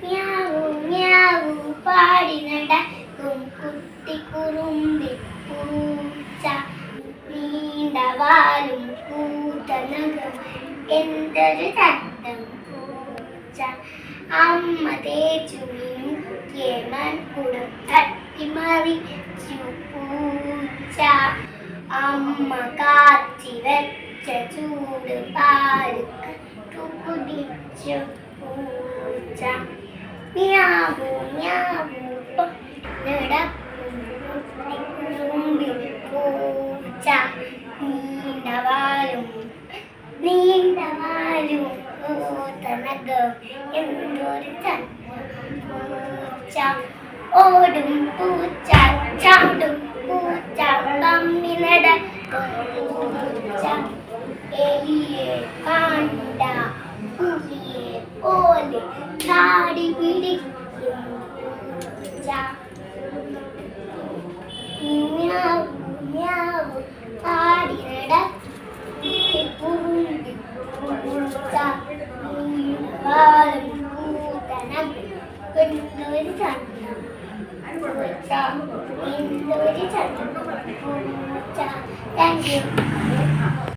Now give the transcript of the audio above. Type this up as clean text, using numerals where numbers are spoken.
മ്യാവൂ മ്യാവൂ പാടി നടക്കും കുട്ടി കുറുമ്പി പൂച്ച നീണ്ട വാലും കൂട്ട നഖം എന്തൊരു ചട്ടം പൂച്ച അമ്മ തേച്ചു മിനുക്കിയ മൺകുടം തട്ടിമറിച്ചു പൂച്ച അമ്മ കാച്ചി വെച്ച ചൂട് പാല് കുടിച്ചു പൂച്ച മ്യാവൂ മ്യാവൂ നടക്കും കുറുമ്പിൽ പൂച്ച നീണ്ടവാലും കൂത്തനകം എന്തൊരു പൂച്ച ഓടും പൂച്ച ചാടും പൂച്ച തമ്മി നടക്കും പൂച്ച എലിയെ കണ്ട പുലിയെ പോലെ ചാടി പിടിക്കും പൂച്ച മ്യാവൂ മ്യാവൂ പാടി നടക്കും പൂച്ച വാലും കൂത്തനം എന്തൊരു ചന്തം പൂച്ച എന്തൊരു ചന്തം പൂച്ച. Thank you.